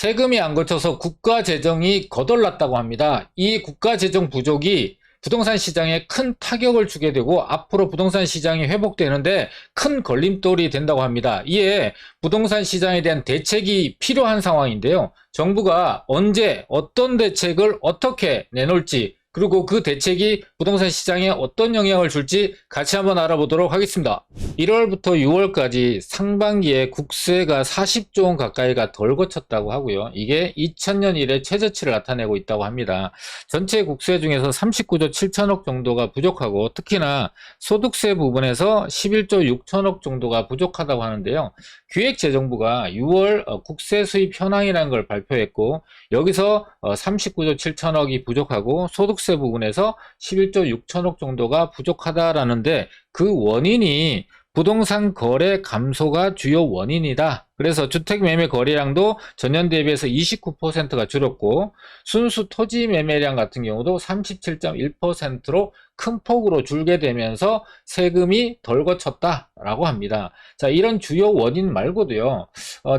세금이 안 거쳐서 국가 재정이 거덜났다고 합니다. 이 국가 재정 부족이 부동산 시장에 큰 타격을 주게 되고 앞으로 부동산 시장이 회복되는데 큰 걸림돌이 된다고 합니다. 이에 부동산 시장에 대한 대책이 필요한 상황인데요. 정부가 언제 어떤 대책을 어떻게 내놓을지, 그리고 그 대책이 부동산 시장에 어떤 영향을 줄지 같이 한번 알아보도록 하겠습니다. 1월부터 6월까지 상반기에 국세가 40조 원 가까이가 덜 거쳤다고 하고요. 이게 2000년 이래 최저치를 나타내고 있다고 합니다. 전체 국세 중에서 39조 7천억 정도가 부족하고, 특히나 소득세 부분에서 11조 6천억 정도가 부족하다고 하는데요. 기획재정부가 6월 국세 수입 현황이라는 걸 발표했고, 여기서 39조 7천억이 부족하고 소득세 부분에서 11조 6천억 정도가 부족하다라는데, 그 원인이 부동산 거래 감소가 주요 원인이다. 그래서 주택 매매 거래량도 전년 대비해서 29%가 줄었고, 순수 토지 매매량 같은 경우도 37.1%로 큰 폭으로 줄게 되면서 세금이 덜 거쳤다라고 합니다. 자, 이런 주요 원인 말고도요,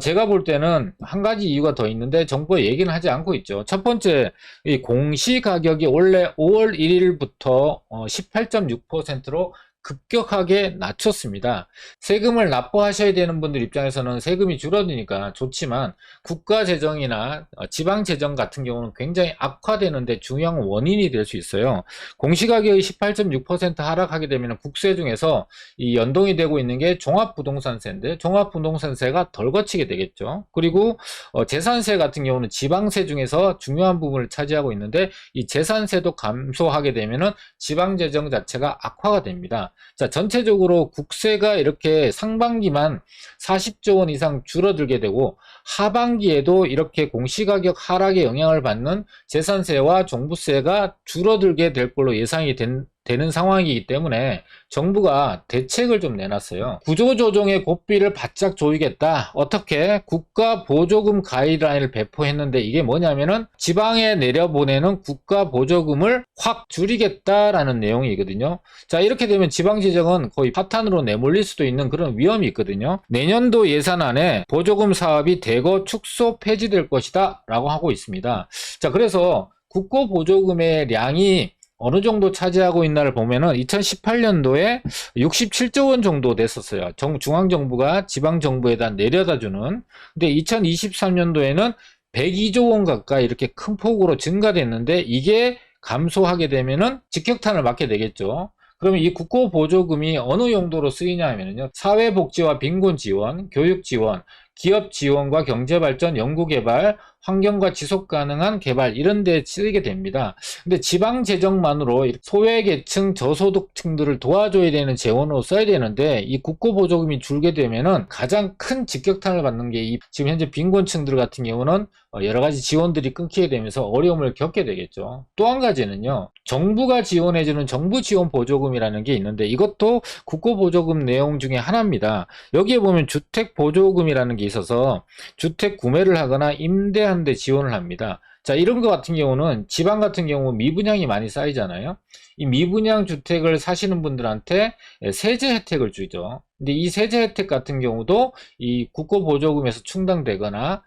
제가 볼 때는 한 가지 이유가 더 있는데 정부가 얘기는 하지 않고 있죠. 첫 번째, 이 공시가격이 원래 5월 1일부터 18.6%로 급격하게 낮췄습니다. 세금을 납부하셔야 되는 분들 입장에서는 세금이 줄어드니까 좋지만, 국가 재정이나 지방 재정 같은 경우는 굉장히 악화되는데 중요한 원인이 될 수 있어요. 공시가격이 18.6% 하락하게 되면 국세 중에서 이 연동이 되고 있는 게 종합부동산세인데, 종합부동산세가 덜 거치게 되겠죠. 그리고 재산세 같은 경우는 지방세 중에서 중요한 부분을 차지하고 있는데, 이 재산세도 감소하게 되면은 지방 재정 자체가 악화가 됩니다. 자, 전체적으로 국세가 이렇게 상반기만 40조 원 이상 줄어들게 되고, 하반기에도 이렇게 공시가격 하락에 영향을 받는 재산세와 종부세가 줄어들게 될 걸로 예상이 되는 상황이기 때문에 정부가 대책을 좀 내놨어요. 구조조정의 고삐를 바짝 조이겠다. 어떻게? 국가 보조금 가이드라인을 배포했는데, 이게 뭐냐면은 지방에 내려보내는 국가 보조금을 확 줄이겠다라는 내용이거든요. 자, 이렇게 되면 지방재정은 거의 파탄으로 내몰릴 수도 있는 그런 위험이 있거든요. 내년도 예산안에 보조금 사업이 대거 축소 폐지될 것이다 라고 하고 있습니다. 자, 그래서 국고 보조금의 량이 어느 정도 차지하고 있나를 보면은 2018년도에 67조 원 정도 됐었어요. 중앙정부가 지방정부에다 내려다주는. 근데 2023년도에는 102조 원 가까이 이렇게 큰 폭으로 증가됐는데, 이게 감소하게 되면은 직격탄을 맞게 되겠죠. 그러면 이 국고 보조금이 어느 용도로 쓰이냐 하면요, 사회복지와 빈곤 지원, 교육 지원, 기업 지원과 경제발전, 연구개발, 환경과 지속가능한 개발, 이런 데 쓰이게 됩니다. 근데 지방재정만으로 소외계층, 저소득층들을 도와줘야 되는 재원으로 써야 되는데, 이 국고보조금이 줄게 되면은 가장 큰 직격탄을 받는 게 지금 현재 빈곤층들 같은 경우는 여러 가지 지원들이 끊기게 되면서 어려움을 겪게 되겠죠. 또 한 가지는요, 정부가 지원해주는 정부 지원 보조금이라는 게 있는데, 이것도 국고보조금 내용 중에 하나입니다. 여기에 보면 주택보조금이라는 게 있어서 주택 구매를 하거나 임대하는데 지원을 합니다. 자, 이런 것 같은 경우는 지방 같은 경우 미분양이 많이 쌓이잖아요. 이 미분양 주택을 사시는 분들한테 세제 혜택을 주죠. 근데 이 세제 혜택 같은 경우도 이 국고보조금에서 충당되거나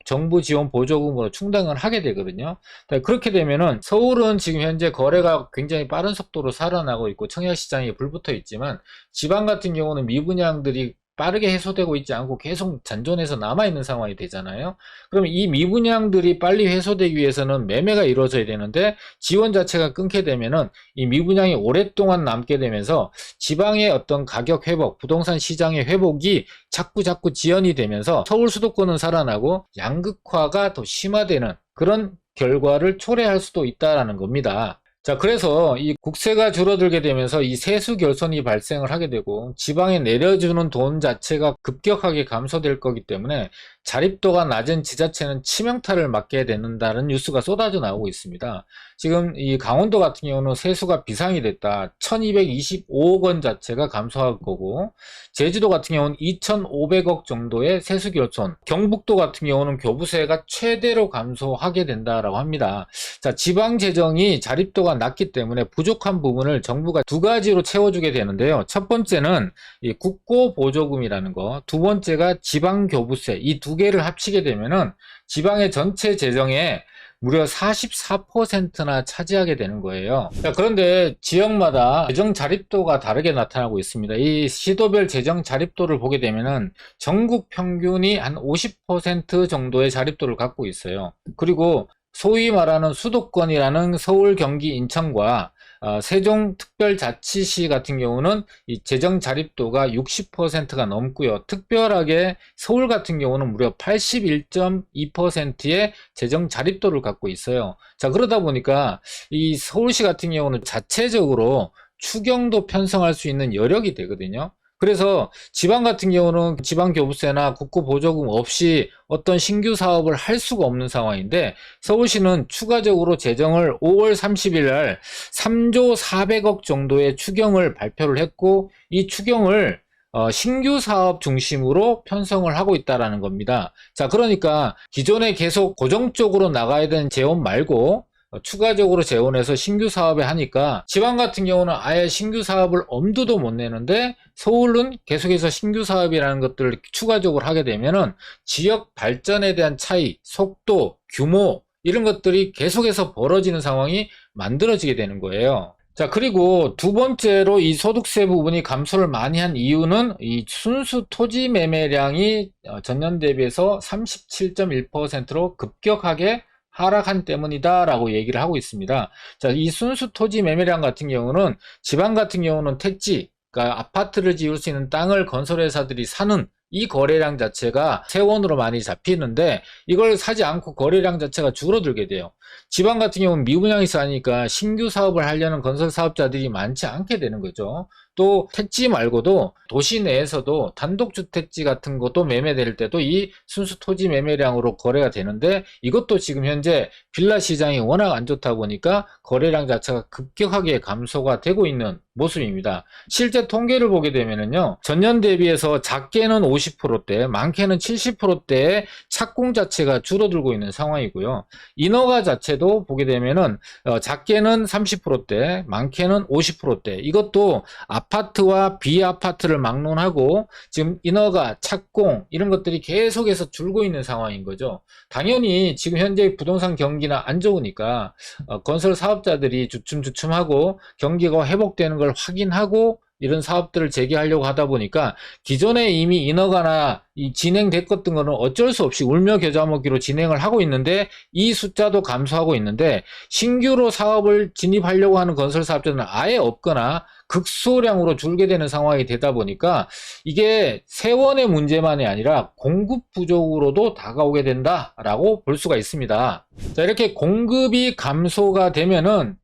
정부 지원 보조금으로 충당을 하게 되거든요. 그렇게 되면은 서울은 지금 현재 거래가 굉장히 빠른 속도로 살아나고 있고 청약시장이 불붙어 있지만, 지방 같은 경우는 미분양들이 빠르게 해소되고 있지 않고 계속 잔존해서 남아있는 상황이 되잖아요. 그러면 이 미분양들이 빨리 해소되기 위해서는 매매가 이루어져야 되는데, 지원 자체가 끊게 되면은 이 미분양이 오랫동안 남게 되면서 지방의 어떤 가격 회복, 부동산 시장의 회복이 자꾸 지연이 되면서 서울 수도권은 살아나고 양극화가 더 심화되는 그런 결과를 초래할 수도 있다라는 겁니다. 자, 그래서 이 국세가 줄어들게 되면서 이 세수 결손이 발생을 하게 되고, 지방에 내려주는 돈 자체가 급격하게 감소될 거기 때문에 자립도가 낮은 지자체는 치명타를 맞게 되는다는 뉴스가 쏟아져 나오고 있습니다. 지금 이 강원도 같은 경우는 세수가 비상이 됐다. 1225억 원 자체가 감소할 거고, 제주도 같은 경우는 2500억 정도의 세수 결손, 경북도 같은 경우는 교부세가 최대로 감소하게 된다라고 합니다. 자, 지방 재정이 자립도가 낮기 때문에 부족한 부분을 정부가 두 가지로 채워주게 되는데요. 첫 번째는 이 국고보조금이라는 거, 두 번째가 지방교부세, 이 두 개를 합치게 되면은 지방의 전체 재정에 무려 44%나 차지하게 되는 거예요. 자, 그런데 지역마다 재정 자립도가 다르게 나타나고 있습니다. 이 시도별 재정 자립도를 보게 되면은 전국 평균이 한 50% 정도의 자립도를 갖고 있어요. 그리고 소위 말하는 수도권이라는 서울, 경기, 인천과 세종특별자치시 같은 경우는 이 재정 자립도가 60%가 넘고요. 특별하게 서울 같은 경우는 무려 81.2%의 재정 자립도를 갖고 있어요. 자, 그러다 보니까 이 서울시 같은 경우는 자체적으로 추경도 편성할 수 있는 여력이 되거든요. 그래서 지방 같은 경우는 지방교부세나 국고보조금 없이 어떤 신규 사업을 할 수가 없는 상황인데, 서울시는 추가적으로 재정을 5월 30일 날 3조 400억 정도의 추경을 발표를 했고, 이 추경을 신규 사업 중심으로 편성을 하고 있다라는 겁니다. 자, 그러니까 기존에 계속 고정적으로 나가야 되는 재원 말고 추가적으로 재원해서 신규 사업에 하니까, 지방 같은 경우는 아예 신규 사업을 엄두도 못 내는데 서울은 계속해서 신규 사업이라는 것들을 추가적으로 하게 되면은 지역 발전에 대한 차이, 속도, 규모, 이런 것들이 계속해서 벌어지는 상황이 만들어지게 되는 거예요. 자, 그리고 두 번째로 이 소득세 부분이 감소를 많이 한 이유는 이 순수 토지 매매량이 전년 대비해서 37.1%로 급격하게 하락한 때문이다 라고 얘기를 하고 있습니다. 자, 이 순수 토지 매매량 같은 경우는 지방 같은 경우는 택지, 그러니까 아파트를 지을 수 있는 땅을 건설회사들이 사는 이 거래량 자체가 세원으로 많이 잡히는데, 이걸 사지 않고 거래량 자체가 줄어들게 돼요. 지방 같은 경우는 미분양이 싸니까 신규 사업을 하려는 건설 사업자들이 많지 않게 되는 거죠. 또 택지 말고도 도시 내에서도 단독주택지 같은 것도 매매될 때도 이 순수 토지 매매량으로 거래가 되는데, 이것도 지금 현재 빌라 시장이 워낙 안 좋다 보니까 거래량 자체가 급격하게 감소가 되고 있는 모습입니다. 실제 통계를 보게 되면은요, 전년 대비해서 작게는 50%대, 많게는 70%대의 착공 자체가 줄어들고 있는 상황이고요. 인허가 자체도 보게 되면은 작게는 30%대, 많게는 50%대. 이것도 아파트와 비아파트를 막론하고 지금 인허가, 착공 이런 것들이 계속해서 줄고 있는 상황인 거죠. 당연히 지금 현재 부동산 경기나 안 좋으니까 건설 사업자들이 주춤주춤하고 경기가 회복되는 걸 확인하고 이런 사업들을 재개하려고 하다 보니까, 기존에 이미 인허가나 진행됐던 거는 어쩔 수 없이 울며 겨자 먹기로 진행을 하고 있는데, 이 숫자도 감소하고 있는데, 신규로 사업을 진입하려고 하는 건설 사업자는 아예 없거나 극소량으로 줄게 되는 상황이 되다 보니까, 이게 세원의 문제만이 아니라 공급 부족으로도 다가오게 된다라고 볼 수가 있습니다. 자, 이렇게 공급이 감소가 되면은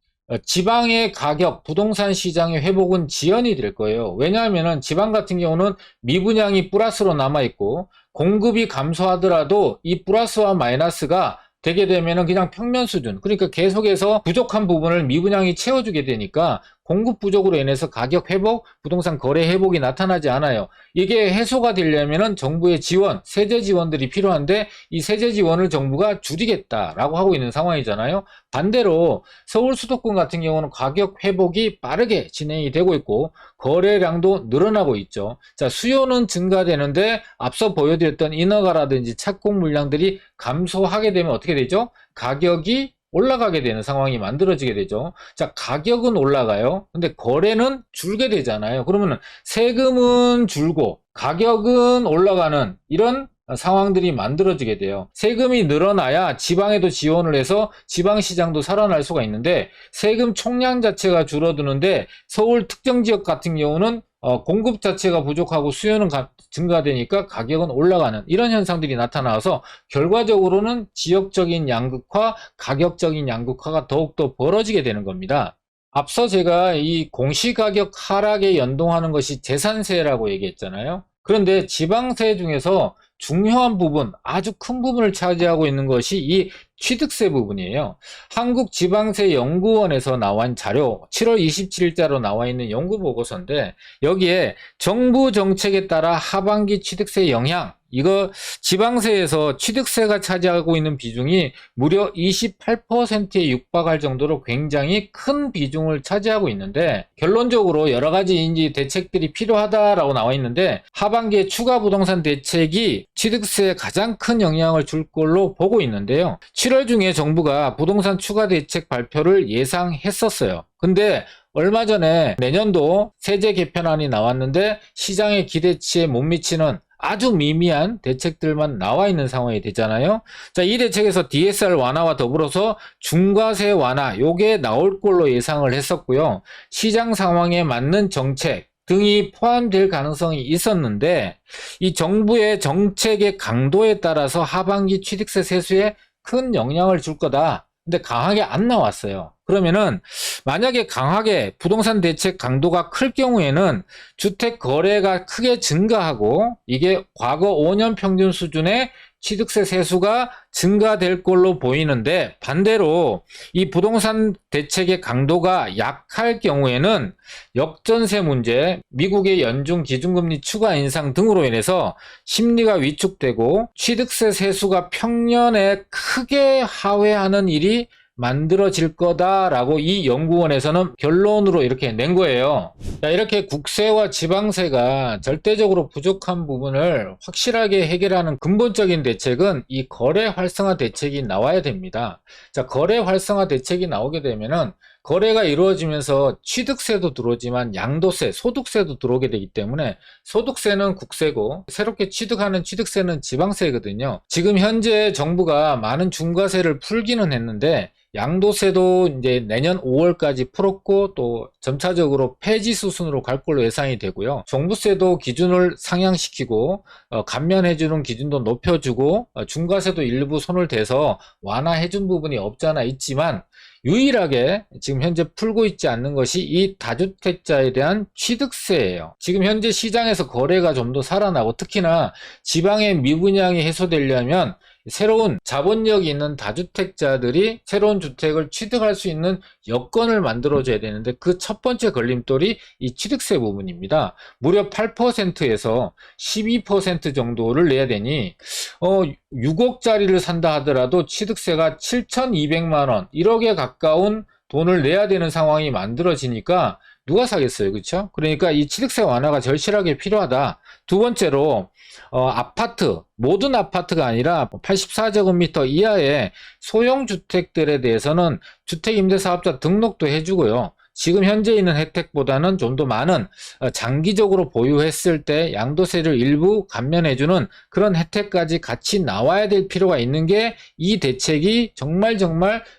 지방의 가격, 부동산 시장의 회복은 지연이 될 거예요. 왜냐하면 지방 같은 경우는 미분양이 플러스로 남아있고, 공급이 감소하더라도 이 플러스와 마이너스가 되게 되면은 그냥 평면 수준, 그러니까 계속해서 부족한 부분을 미분양이 채워주게 되니까 공급 부족으로 인해서 가격 회복, 부동산 거래 회복이 나타나지 않아요. 이게 해소가 되려면은 정부의 지원, 세제 지원들이 필요한데, 이 세제 지원을 정부가 줄이겠다라고 하고 있는 상황이잖아요. 반대로 서울 수도권 같은 경우는 가격 회복이 빠르게 진행이 되고 있고 거래량도 늘어나고 있죠. 자, 수요는 증가되는데 앞서 보여드렸던 인허가라든지 착공 물량들이 감소하게 되면 어떻게 되죠? 가격이 올라가게 되는 상황이 만들어지게 되죠. 자, 가격은 올라가요. 근데 거래는 줄게 되잖아요. 그러면 세금은 줄고 가격은 올라가는 이런 상황들이 만들어지게 돼요. 세금이 늘어나야 지방에도 지원을 해서 지방시장도 살아날 수가 있는데, 세금 총량 자체가 줄어드는데 서울 특정 지역 같은 경우는 공급 자체가 부족하고 수요는 증가되니까 가격은 올라가는 이런 현상들이 나타나서 결과적으로는 지역적인 양극화, 가격적인 양극화가 더욱더 벌어지게 되는 겁니다. 앞서 제가 이 공시가격 하락에 연동하는 것이 재산세라고 얘기했잖아요. 그런데 지방세 중에서 중요한 부분, 아주 큰 부분을 차지하고 있는 것이 이 취득세 부분이에요. 한국지방세연구원에서 나온 자료, 7월 27일자로 나와 있는 연구보고서인데, 여기에 정부 정책에 따라 하반기 취득세 영향, 이거 지방세에서 취득세가 차지하고 있는 비중이 무려 28%에 육박할 정도로 굉장히 큰 비중을 차지하고 있는데, 결론적으로 여러 가지 인지 대책들이 필요하다라고 나와 있는데, 하반기에 추가 부동산 대책이 취득세에 가장 큰 영향을 줄 걸로 보고 있는데요. 7월 중에 정부가 부동산 추가 대책 발표를 예상했었어요. 근데 얼마 전에 내년도 세제 개편안이 나왔는데 시장의 기대치에 못 미치는 아주 미미한 대책들만 나와 있는 상황이 되잖아요. 자, 이 대책에서 DSR 완화와 더불어서 중과세 완화, 요게 나올 걸로 예상을 했었고요. 시장 상황에 맞는 정책 등이 포함될 가능성이 있었는데, 이 정부의 정책의 강도에 따라서 하반기 취득세 세수에 큰 영향을 줄 거다. 근데 강하게 안 나왔어요. 그러면은 만약에 강하게 부동산 대책 강도가 클 경우에는 주택 거래가 크게 증가하고, 이게 과거 5년 평균 수준의 취득세 세수가 증가될 걸로 보이는데, 반대로 이 부동산 대책의 강도가 약할 경우에는 역전세 문제, 미국의 연중 기준금리 추가 인상 등으로 인해서 심리가 위축되고 취득세 세수가 평년에 크게 하회하는 일이 만들어질 거다라고 이 연구원에서는 결론으로 이렇게 낸 거예요. 자, 이렇게 국세와 지방세가 절대적으로 부족한 부분을 확실하게 해결하는 근본적인 대책은 이 거래 활성화 대책이 나와야 됩니다. 자, 거래 활성화 대책이 나오게 되면은 거래가 이루어지면서 취득세도 들어오지만 양도세, 소득세도 들어오게 되기 때문에, 소득세는 국세고 새롭게 취득하는 취득세는 지방세거든요. 지금 현재 정부가 많은 중과세를 풀기는 했는데, 양도세도 이제 내년 5월까지 풀었고, 또 점차적으로 폐지 수순으로 갈 걸로 예상이 되고요. 종부세도 기준을 상향시키고 감면해주는 기준도 높여주고, 중과세도 일부 손을 대서 완화해준 부분이 없잖아 있지만, 유일하게 지금 현재 풀고 있지 않는 것이 이 다주택자에 대한 취득세예요. 지금 현재 시장에서 거래가 좀 더 살아나고, 특히나 지방의 미분양이 해소되려면 새로운 자본력이 있는 다주택자들이 새로운 주택을 취득할 수 있는 여건을 만들어줘야 되는데, 그 첫 번째 걸림돌이 이 취득세 부분입니다. 무려 8%에서 12% 정도를 내야 되니 6억짜리를 산다 하더라도 취득세가 7,200만 원, 1억에 가까운 돈을 내야 되는 상황이 만들어지니까 누가 사겠어요, 그렇죠? 그러니까 이 취득세 완화가 절실하게 필요하다. 두 번째로 아파트, 모든 아파트가 아니라 84제곱미터 이하의 소형 주택들에 대해서는 주택임대사업자 등록도 해주고요. 지금 현재 있는 혜택보다는 좀 더 많은 장기적으로 보유했을 때 양도세를 일부 감면해주는 그런 혜택까지 같이 나와야 될 필요가 있는 게 이 대책이 정말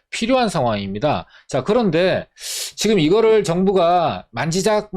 필요한 상황입니다. 자, 그런데 지금 이거를 정부가 만지작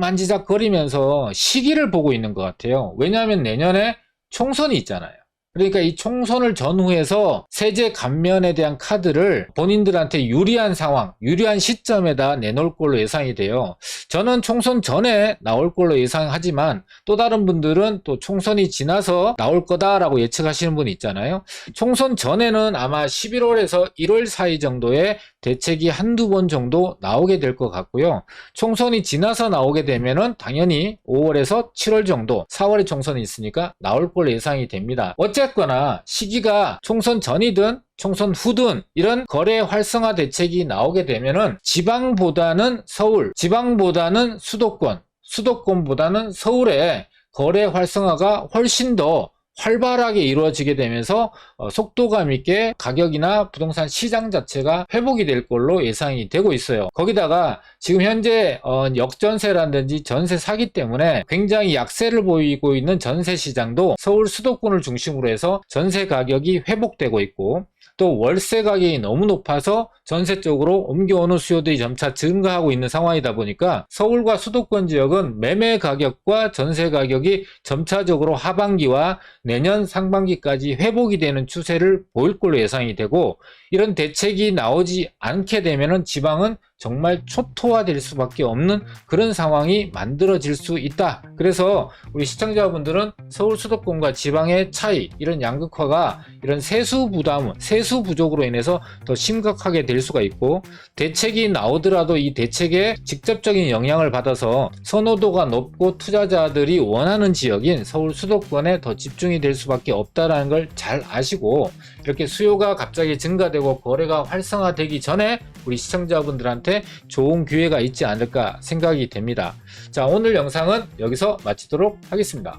거리면서 시기를 보고 있는 것 같아요. 왜냐하면 내년에 총선이 있잖아요. 그러니까 이 총선을 전후해서 세제 감면에 대한 카드를 본인들한테 유리한 상황, 유리한 시점에다 내놓을 걸로 예상이 돼요. 저는 총선 전에 나올 걸로 예상하지만, 또 다른 분들은 또 총선이 지나서 나올 거다라고 예측하시는 분이 있잖아요. 총선 전에는 아마 11월에서 1월 사이 정도에 대책이 한두 번 정도 나오게 될 것 같고요. 총선이 지나서 나오게 되면은 당연히 5월에서 7월 정도, 4월에 총선이 있으니까 나올 걸로 예상이 됩니다. 어쨌거나 시기가 총선 전이든 총선 후든 이런 거래 활성화 대책이 나오게 되면은 지방보다는 서울, 지방보다는 수도권, 수도권보다는 서울의 거래 활성화가 훨씬 더 활발하게 이루어지게 되면서 속도감 있게 가격이나 부동산 시장 자체가 회복이 될 걸로 예상이 되고 있어요. 거기다가 지금 현재 역전세라든지 전세 사기 때문에 굉장히 약세를 보이고 있는 전세 시장도 서울 수도권을 중심으로 해서 전세 가격이 회복되고 있고, 또 월세 가격이 너무 높아서 전세 쪽으로 옮겨오는 수요들이 점차 증가하고 있는 상황이다 보니까 서울과 수도권 지역은 매매 가격과 전세 가격이 점차적으로 하반기와 내년 상반기까지 회복이 되는 추세를 보일 걸로 예상이 되고, 이런 대책이 나오지 않게 되면은 지방은 정말 초토화될 수밖에 없는 그런 상황이 만들어질 수 있다. 그래서 우리 시청자분들은 서울 수도권과 지방의 차이, 이런 양극화가 이런 세수 부담, 세수 부족으로 인해서 더 심각하게 될 수가 있고, 대책이 나오더라도 이 대책에 직접적인 영향을 받아서 선호도가 높고 투자자들이 원하는 지역인 서울 수도권에 더 집중이 될 수밖에 없다는 걸 잘 아시고, 이렇게 수요가 갑자기 증가되고 거래가 활성화되기 전에 우리 시청자분들한테 좋은 기회가 있지 않을까 생각이 됩니다. 자, 오늘 영상은 여기서 마치도록 하겠습니다.